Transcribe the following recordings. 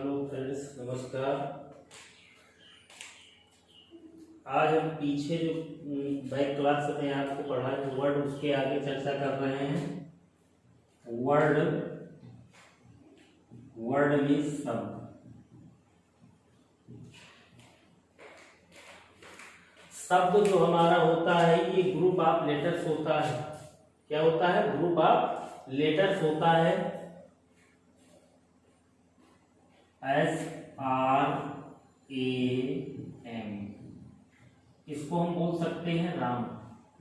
Hello friends, नमस्कार। आज हम पीछे जो बैक क्लास में आपको पढ़ाए वर्ड, उसके आगे चर्चा कर रहे हैं। वर्ड वर्ड मीन्स शब्द। शब्द जो हमारा होता है ये ग्रुप ऑफ लेटर्स होता है। क्या होता है? ग्रुप ऑफ लेटर्स होता है। SRAM, इसको हम बोल सकते हैं राम।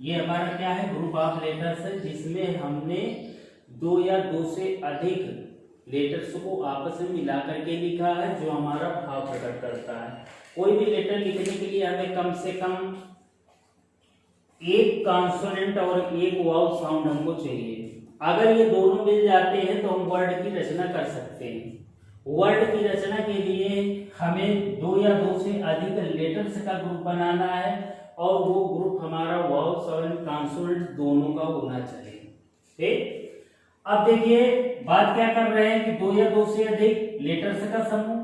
ये हमारा क्या है? ग्रुप ऑफ लेटर्स है, जिसमें हमने दो या दो से अधिक लेटर्स को आपस में मिला करके लिखा है, जो हमारा भाव प्रकट करता है। कोई भी लेटर लिखने के लिए हमें कम से कम एक कॉन्सोनेंट और एक वाउल साउंड हमको चाहिए। अगर ये दोनों मिल जाते हैं तो हम वर्ड की रचना कर सकते हैं। वर्ड की रचना के लिए हमें दो या दो से अधिक लेटर्स का ग्रुप बनाना है, और वो ग्रुप हमारा वाउल्स और कॉन्सोनेंट दोनों का होना चाहिए। ठीक, अब देखिए बात क्या कर रहे हैं कि दो या दो से अधिक लेटर्स का समूह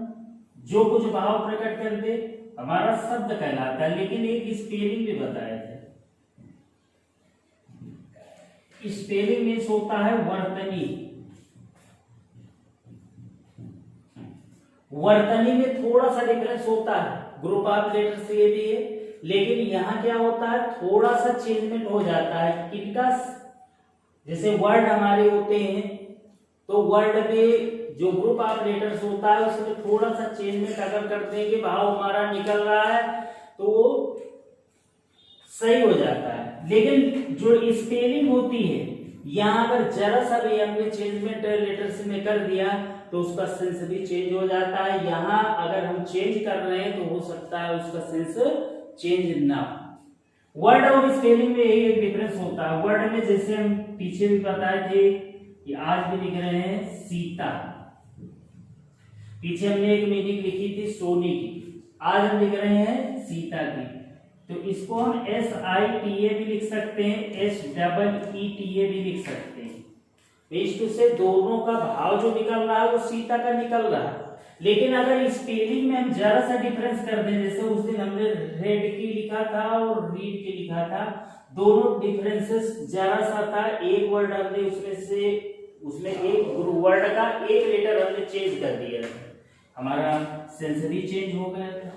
जो कुछ भाव प्रकट कर दे हमारा शब्द कहलाता है। लेकिन एक स्पेलिंग भी बताए थे। स्पेलिंग मीन्स होता है वर्तनी। वर्तनी में थोड़ा सा डिफरेंस होता है, ग्रुप ऑफ लेटर से ये भी है, लेकिन यहाँ क्या होता है, थोड़ा सा चेंजमेंट हो जाता है। किनका? जैसे वर्ड हमारे होते हैं, तो वर्ड में जो ग्रुप ऑफ लेटर्स होता है उसमें थोड़ा सा चेंजमेंट अगर कर देंगे, भाव हमारा निकल रहा है तो वो सही हो जाता है। लेकिन जो स्पेलिंग होती है, यहाँ अगर जरा सा भी हमने चेंजमेंट लेटर्स में कर दिया तो उसका सेंस भी चेंज हो जाता है। यहाँ अगर हम चेंज कर रहे हैं तो हो सकता है उसका सेंस चेंज ना हो। वर्ड और स्पेलिंग में यही एक डिफरेंस होता है। वर्ड में जैसे हम पीछे भी बताए थे कि आज भी लिख रहे हैं सीता, पीछे हमने एक मीनिंग लिखी थी सोनी की, आज हम लिख रहे हैं सीता की। तो इसको हम SITA भी लिख सकते हैं, SEETA भी लिख सकते हैं। इस से दोनों का भाव जो निकल रहा है वो सीता का निकल रहा है। लेकिन अगर स्पेलिंग में हम जरा सा डिफरेंस कर दें, जैसे उस दिन हमने रेड की लिखा था और रीड की लिखा था, दोनों डिफरेंसेस जरा सा था। एक वर्ड हमने उसमें एक वर्ड का एक लेटर हमने चेंज कर दिया, हमारा सेंस भी चेंज हो गया था।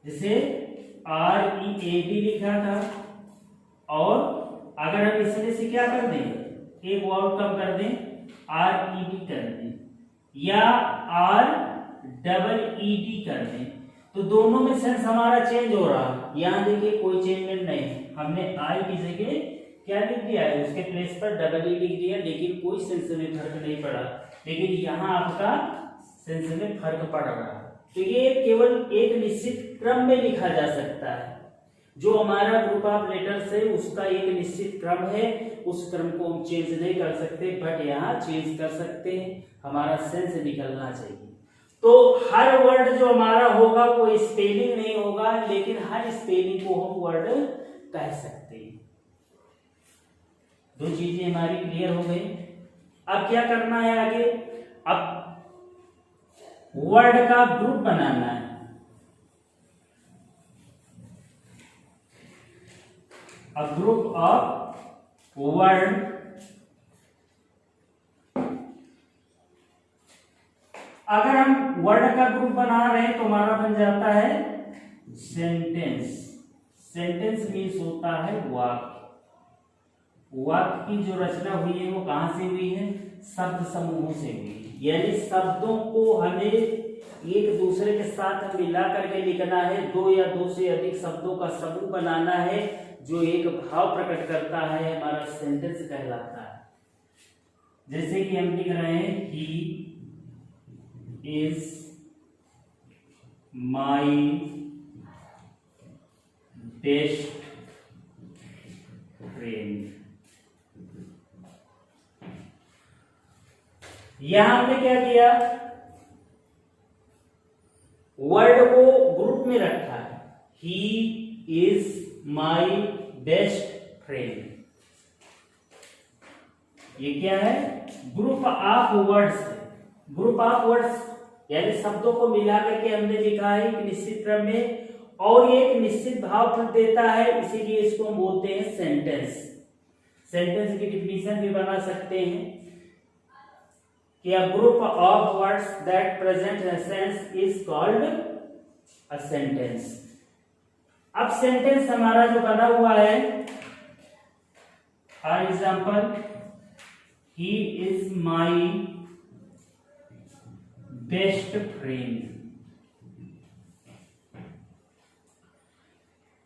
जैसे READ लिखा था, और अगर हम इसमें से क्या कर दें, एक वर्ड कम कर दें, RED कर दें, या REED कर दें, तो दोनों में सेंस हमारा चेंज हो रहा है। यहाँ देखिए कोई चेंजमेंट नहीं, हमने I की जगह क्या लिख दिया है, उसके प्लेस पर EE लिख दिया, लेकिन कोई सेंस में फर्क नहीं पड़ा। लेकिन यहाँ आपका सेंस में फर्क पड़ रहा है। तो ये केवल एक निश्चित क्रम में लिखा जा सकता है। जो हमारा ग्रुप ऑफ लेटर्स है उसका एक निश्चित क्रम है, उस क्रम को हम चेंज नहीं कर सकते, बट यहाँ चेंज कर सकते हैं, हमारा सेंस निकलना चाहिए। तो हर वर्ड जो हमारा होगा वो स्पेलिंग नहीं होगा, लेकिन हर स्पेलिंग को हम वर्ड कह सकते हैं। दो चीजें हमारी क्लियर हो गई। अब क्या करना है आगे? अब वर्ड का ग्रुप बनाना है। A group of word अगर हम वर्ड का ग्रुप बना रहे हैं तो हमारा बन जाता है सेंटेंस। सेंटेंस मीन्स होता है वाक्य। वाक्य की जो रचना हुई है वो कहां से हुई है? शब्द समूहों से हुई है। यानी शब्दों को हमें एक दूसरे के साथ मिला करके लिखना है। दो या दो से अधिक शब्दों का समूह बनाना है जो एक भाव प्रकट करता है, हमारा सेंटेंस कहलाता है। जैसे कि हम लिख रहे हैं, he is my best friend. यहां हमने क्या किया? वर्ड को ग्रुप में रखा है। He is my best friend. ये क्या है? ग्रुप ऑफ वर्ड्स है। ग्रुप ऑफ वर्ड्स यानी शब्दों को मिला करके हमने लिखा है एक निश्चित क्रम में और ये एक निश्चित भाव देता है, इसीलिए इसको हम बोलते हैं सेंटेंस। सेंटेंस की डिफिनीशन भी बना सकते हैं कि a group of words that present a sense is called a sentence। अब सेंटेंस हमारा जो बना हुआ है, for example he is my best friend,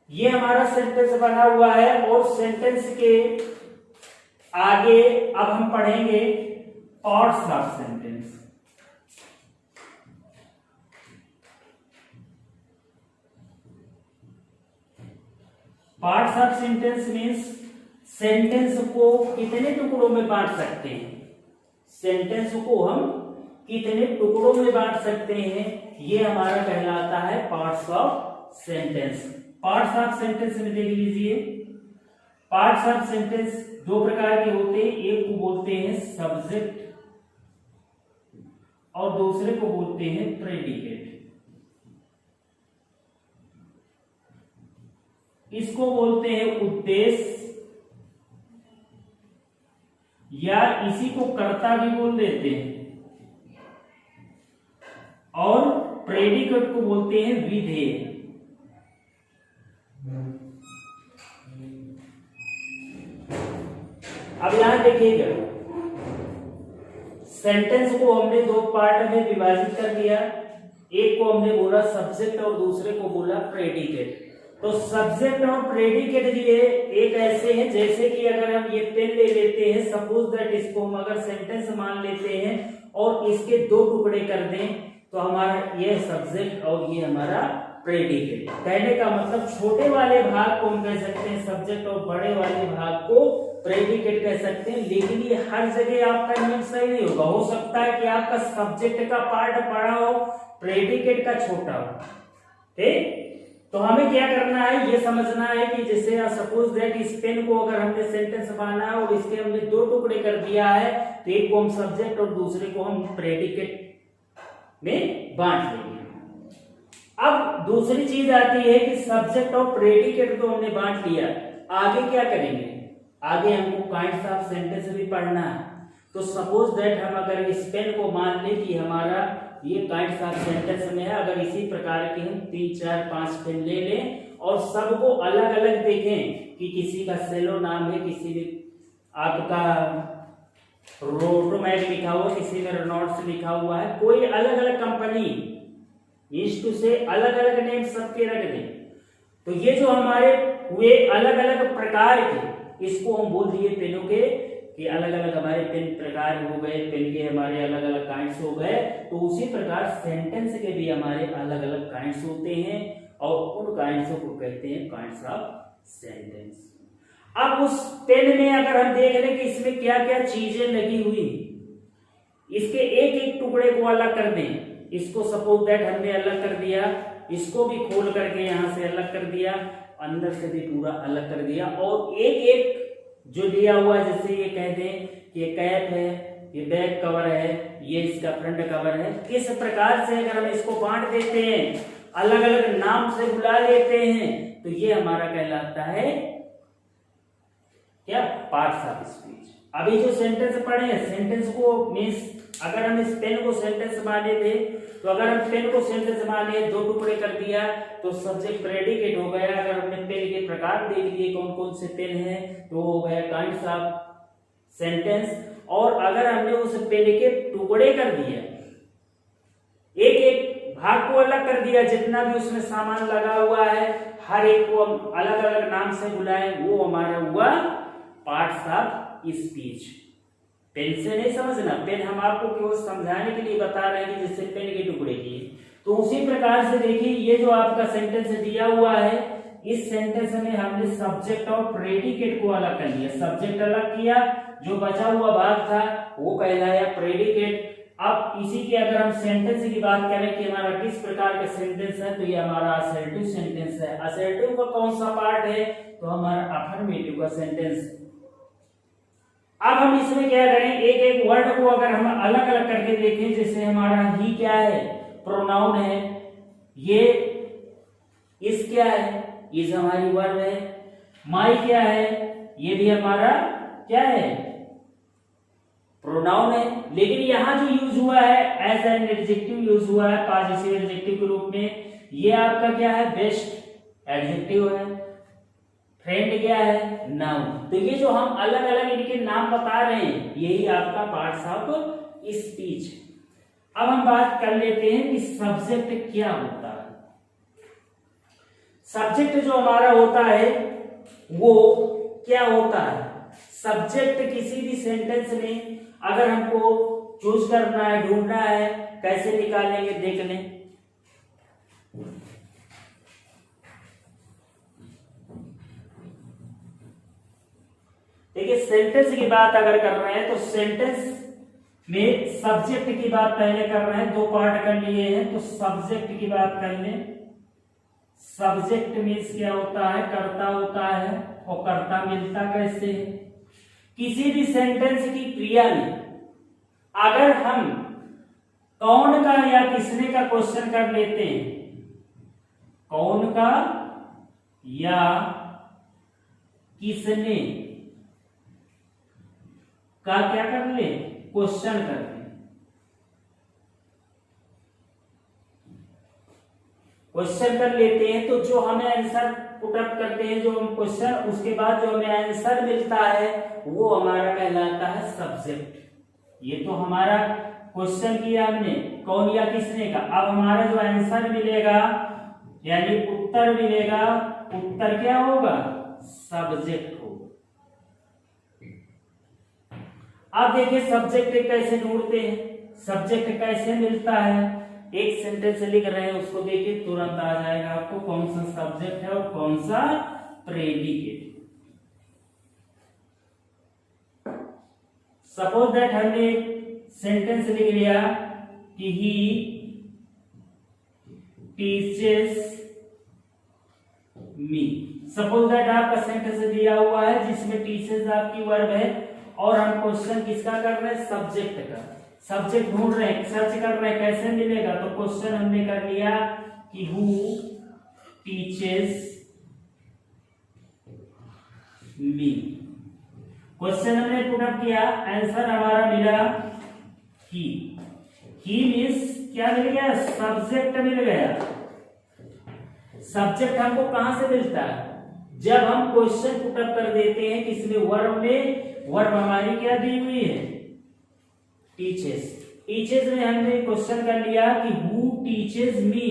ये हमारा सेंटेंस बना हुआ है। और सेंटेंस के आगे अब हम पढ़ेंगे parts of sentence. Parts of sentence means sentence को कितने टुकड़ों में बांट सकते हैं, सेंटेंस को हम कितने टुकड़ों में बांट सकते हैं, ये हमारा कहलाता है parts of sentence. Parts of sentence में देख लीजिए, पार्ट्स ऑफ सेंटेंस दो प्रकार के होते हैं, एक को बोलते हैं सब्जेक्ट और दूसरे को बोलते हैं प्रेडिकेट। इसको बोलते हैं उद्देश्य या इसी को कर्ता भी बोल देते हैं, और प्रेडिकेट को बोलते हैं विधेय। अब यहां देखिएगा, सेंटेंस को हमने दो पार्ट में विभाजित कर दिया, एक को हमने बोला सब्जेक्ट और दूसरे को बोला प्रेडिकेट। तो सब्जेक्ट और प्रेडिकेट ये एक ऐसे हैं जैसे कि अगर हम ये पेन ले लेते हैं, सपोज दैट इसको हम अगर सेंटेंस मान लेते हैं और इसके दो टुकड़े कर दें तो हमारा ये सब्जेक्ट और ये हमारा प्रेडिकेट। कहने का मतलब छोटे वाले भाग को हम कह सकते हैं सब्जेक्ट और बड़े वाले भाग को प्रेडिकेट कह सकते हैं। लेकिन ये हर जगह आपका नियम सही नहीं होगा, हो सकता है कि आपका सब्जेक्ट का पार्ट बड़ा हो, प्रेडिकेट का छोटा हो। ठीक, तो हमें क्या करना है, ये समझना है कि जैसे सपोज दैट इस पेन को अगर हमने सेंटेंस माना है और इसके हमने दो टुकड़े कर दिया है, तो एक को हम सब्जेक्ट और दूसरे को हम प्रेडिकेट में बांट लेंगे। अब दूसरी चीज आती है कि सब्जेक्ट और प्रेडिकेट को हमने बांट लिया, आगे क्या करेंगे, आगे हमको काइंड्स ऑफ सेंटेंस भी पढ़ना है। तो सपोज दैट हम अगर इस पेन को मान ले कि हमारा ये काइंड्स ऑफ सेंटेंस में है, अगर इसी प्रकार के हम 3 4 5 पेन ले लें और सबको अलग अलग देखें कि किसी का सेलो नाम है, किसी में आपका रोटोमैक लिखा हुआ, किसी में रेनॉल्ड्स लिखा हुआ है, कोई अलग अलग कंपनी ईस्ट से अलग अलग नेम सबके रख दें, तो ये जो हमारे हुए अलग अलग प्रकार के, इसको हम बोल दिए पेनों के कि अलग अलग हमारे पेन प्रकार हो गए, पेन के हमारे अलग अलग काइंड्स हो गए। तो उसी प्रकार सेंटेंस के भी हमारे अलग अलग काइंड्स होते हैं और उन काइंड्स को कहते हैं काइंड्स ऑफ सेंटेंस। अब उस पेन में अगर हम देख लें कि इसमें क्या क्या चीजें लगी हुई, इसके एक एक टुकड़े को अलग कर दें, इसको सपोज दैट हमने अलग कर दिया, इसको भी खोल करके यहां से अलग कर दिया, अंदर से भी पूरा अलग कर दिया, और एक एक जो लिया हुआ है, जैसे ये कह दें कि ये कैप है, ये बैक कवर है, ये इसका फ्रंट कवर है, किस प्रकार से अगर हम इसको बांट देते हैं, अलग अलग नाम से बुला लेते हैं, तो ये हमारा कहलाता है क्या, पार्ट्स ऑफ स्पीच। अभी जो सेंटेंस पढ़े हैं, सेंटेंस को मीन्स अगर हम इस पेन को सेंटेंस माने थे, तो अगर हम पेन को सेंटेंस माने, दो टुकड़े कर दिया तो सब्जेक्ट प्रेडिकेट हो गया। अगर हमने पेन के प्रकार देख लिए कौन कौन से पेन हैं, तो हो गया काइंड्स ऑफ सेंटेंस। और अगर हमने उस पेन के टुकड़े कर दिए, एक एक भाग को अलग कर दिया, जितना भी उसमें सामान लगा हुआ है हर एक को हम अलग अलग नाम से बुलाएं, वो हमारा हुआ पार्ट्स ऑफ स्पीच। पेन से नहीं समझना, पेन हम आपको केवल समझाने के लिए बता रहे हैं कि जिससे पेन के टुकड़े किए। तो उसी प्रकार से देखिए, ये जो आपका सेंटेंस दिया हुआ है, इस सेंटेंस में हमने सब्जेक्ट और प्रेडिकेट को अलग कर लिया, सब्जेक्ट अलग किया, जो बचा हुआ भाग था वो कहलाया प्रेडिकेट। अब इसी के अगर हम सेंटेंस की बात करें कि हमारा किस प्रकार का सेंटेंस है, तो ये हमारा असर्टिव सेंटेंस है। असर्टिव का कौन सा पार्ट है, तो हमारा अफर्मेटिव का सेंटेंस। अब हम हम इसमें क्या करें, एक एक वर्ड को अगर हम अलग अलग करके देखें, जैसे हमारा ही क्या है, प्रोनाउन है, ये इस क्या है, इस हमारी वर्ब है, माई क्या है, ये भी हमारा क्या है, प्रोनाउन है। लेकिन यहाँ जो यूज हुआ है एज एन एडजेक्टिव यूज हुआ है पॉजिटिव एडजेक्टिव के रूप में, ये आपका क्या है, बेस्ट एडजेक्टिव है। फ्रेंड क्या है, नाउन। तो ये जो हम अलग अलग इनके नाम बता रहे हैं, यही आपका पार्ट्स ऑफ स्पीच। अब हम बात कर लेते हैं कि सब्जेक्ट क्या होता है। सब्जेक्ट जो हमारा होता है वो क्या होता है, सब्जेक्ट किसी भी सेंटेंस में अगर हमको चूज करना है, ढूंढना है, कैसे निकालेंगे देख लें। देखिए सेंटेंस की बात अगर कर रहे हैं तो सेंटेंस में सब्जेक्ट की बात पहले कर रहे हैं, दो पार्ट कर लिए हैं, तो सब्जेक्ट की बात कर लें। सब्जेक्ट मीन्स क्या होता है, कर्ता होता है, और कर्ता मिलता कैसे है, किसी भी सेंटेंस की क्रिया में अगर हम कौन का या किसने का क्वेश्चन कर लेते हैं, कौन का या किसने का क्या कर ले, क्वेश्चन कर ले, क्वेश्चन कर लेते हैं, तो जो हमें आंसर पुट अप करते हैं, जो हम क्वेश्चन, उसके बाद जो हमें आंसर मिलता है वो हमारा कहलाता है सब्जेक्ट। ये तो हमारा क्वेश्चन किया हमने कौन या किसने का, अब हमारा जो आंसर मिलेगा यानी उत्तर मिलेगा, उत्तर क्या होगा, सब्जेक्ट होगा। अब देखिए सब्जेक्ट कैसे ढूंढते हैं, सब्जेक्ट कैसे मिलता है। एक सेंटेंस लिख रहे हैं, उसको देखिए तुरंत आ जाएगा आपको कौन सा सब्जेक्ट है और कौन सा प्रेडिकेट। सपोज दैट हमने सेंटेंस लिख लिया कि he teaches me. Suppose that आपका सेंटेंस दिया हुआ है जिसमें टीचर्स आपकी वर्ब है और हम क्वेश्चन किसका कर रहे हैं, सब्जेक्ट का। सब्जेक्ट ढूंढ रहे हैं, सर्च कर रहे हैं, कैसे मिलेगा, तो क्वेश्चन हमने कर लिया कि हु टीचेस मी। क्वेश्चन हमने पुट अप किया, आंसर हमारा मिला ही। ही मीन्स क्या मिल गया, सब्जेक्ट मिल गया। सब्जेक्ट हमको कहां से मिलता है, जब हम क्वेश्चन पुट अप कर देते हैं किसमें, वर्ब में। वर्ब हमारी क्या दी हुई है, टीचेस। टीचेस में हमने क्वेश्चन कर लिया कि हु टीचेस मी,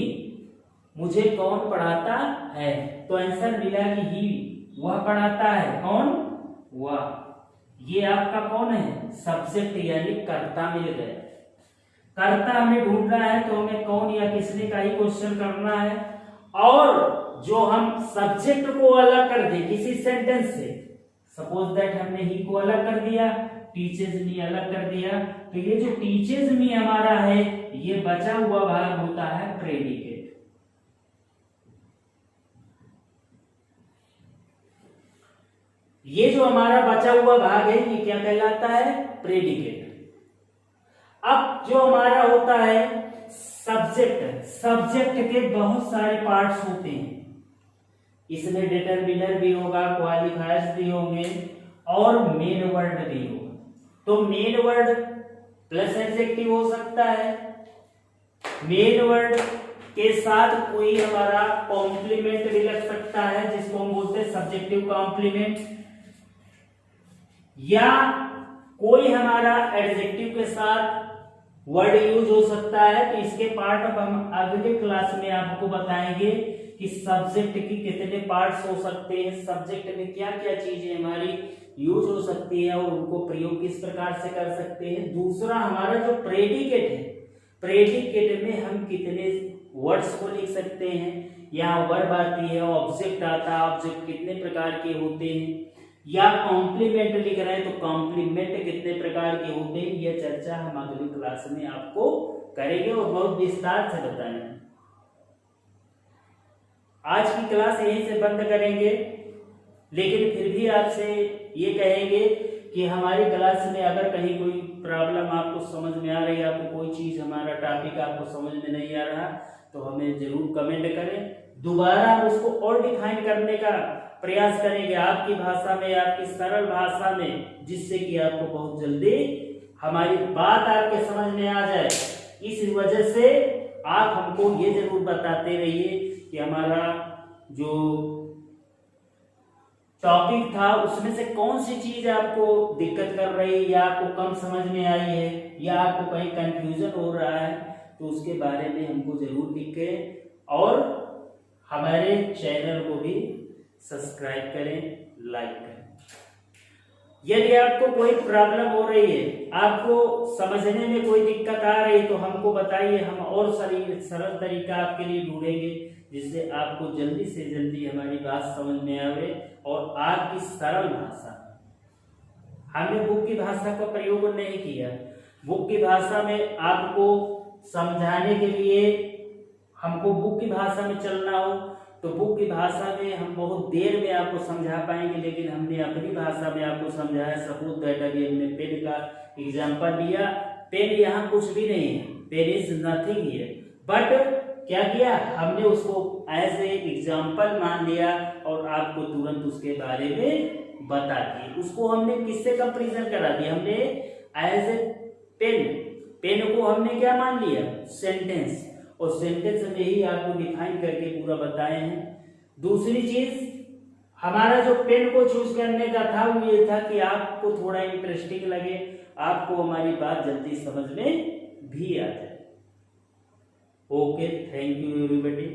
मुझे कौन पढ़ाता है, तो आंसर मिला कि ही, वह पढ़ाता है, कौन, वह। ये आपका कौन है, सब्जेक्ट यानी कर्ता मिल गया। कर्ता हमें ढूंढना है तो हमें कौन या किसने का ही क्वेश्चन करना है, और जो हम सब्जेक्ट को अलग कर दे किसी सेंटेंस से, सपोज दैट हमने ही को अलग कर दिया, टीचर्स मी अलग कर दिया, तो ये जो टीचर्स मी हमारा है ये बचा हुआ भाग होता है प्रेडिकेट। ये जो हमारा बचा हुआ भाग है ये क्या कहलाता है, प्रेडिकेट। अब जो हमारा होता है सब्जेक्ट, सब्जेक्ट के बहुत सारे पार्ट्स होते हैं, इसमें डिटरमिनर भी होगा, क्वालिफायर्स भी होंगे और मेन वर्ड भी होगा। तो मेन वर्ड प्लस एडजेक्टिव हो सकता है, मेन वर्ड के साथ कोई हमारा कॉम्प्लीमेंट भी लग सकता है जिसको हम बोलते हैं सब्जेक्टिव कॉम्प्लीमेंट, या कोई हमारा एडजेक्टिव के साथ वर्ड यूज हो सकता है। तो इसके पार्ट अब हम अगले क्लास में आपको बताएंगे कि सब्जेक्ट की कितने पार्ट्स हो सकते हैं, सब्जेक्ट में क्या क्या चीजें हमारी यूज हो सकती है और उनको प्रयोग किस प्रकार से कर सकते हैं। दूसरा हमारा जो प्रेडिकेट है, प्रेडिकेट में हम कितने वर्ड्स को लिख सकते हैं, यहाँ वर्ब आती है, ऑब्जेक्ट आता है, ऑब्जेक्ट कितने प्रकार के होते हैं, या कॉम्प्लीमेंट लिख रहे हैं तो कॉम्प्लीमेंट कितने प्रकार के होते हैं, यह चर्चा हम अगली क्लास में आपको करेंगे और बहुत विस्तार से बताएंगे। आज की क्लास यहीं से बंद करेंगे, लेकिन फिर भी आपसे ये कहेंगे कि हमारी क्लास में अगर कहीं कोई प्रॉब्लम आपको समझ में आ रही है, आपको कोई चीज़ हमारा टॉपिक आपको समझ में नहीं आ रहा, तो हमें ज़रूर कमेंट करें। दोबारा हम उसको और डिफाइन करने का प्रयास करेंगे आपकी भाषा में, आपकी सरल भाषा में, जिससे कि आपको बहुत जल्दी हमारी बात आपके समझ में आ जाए। इस वजह से आप हमको ये जरूर बताते रहिए कि हमारा जो टॉपिक था उसमें से कौन सी चीज आपको दिक्कत कर रही है, या आपको कम समझ में आई है, या आपको कहीं कंफ्यूजन हो रहा है, तो उसके बारे में हमको जरूर लिखें और हमारे चैनल को भी सब्सक्राइब करें, लाइक करें। यदि आपको कोई प्रॉब्लम हो रही है, आपको समझने में कोई दिक्कत आ रही है, तो हमको बताइए, हम और सरल तरीका आपके लिए ढूंढेंगे जिससे आपको जल्दी से जल्दी हमारी बात समझ में आवे और आपकी सरल भाषा। हमने बुक की भाषा का प्रयोग नहीं किया। बुक की भाषा में आपको समझाने के लिए हमको बुक की भाषा में चलना हो तो बुक की भाषा में हम बहुत देर में आपको समझा पाएंगे, लेकिन हमने अपनी भाषा में आपको समझाया। सपोज दैट अभी हमने पेन का एग्जांपल लिया। पेन यहाँ कुछ भी नहीं है, pain is nothing here, but क्या किया हमने उसको एज ए एग्जाम्पल मान लिया और आपको तुरंत उसके बारे में बता दिए। उसको हमने किससे कंपैरिजन करा दिया, हमने एज ए पेन को हमने क्या मान लिया, सेंटेंस, और सेंटेंस में ही आपको डिफाइन करके पूरा बताए हैं। दूसरी चीज, हमारा जो पेन को चूज करने का था वो ये था कि आपको थोड़ा इंटरेस्टिंग लगे, आपको हमारी बात जल्दी समझ में भी आ जाए। Okay, thank you everybody.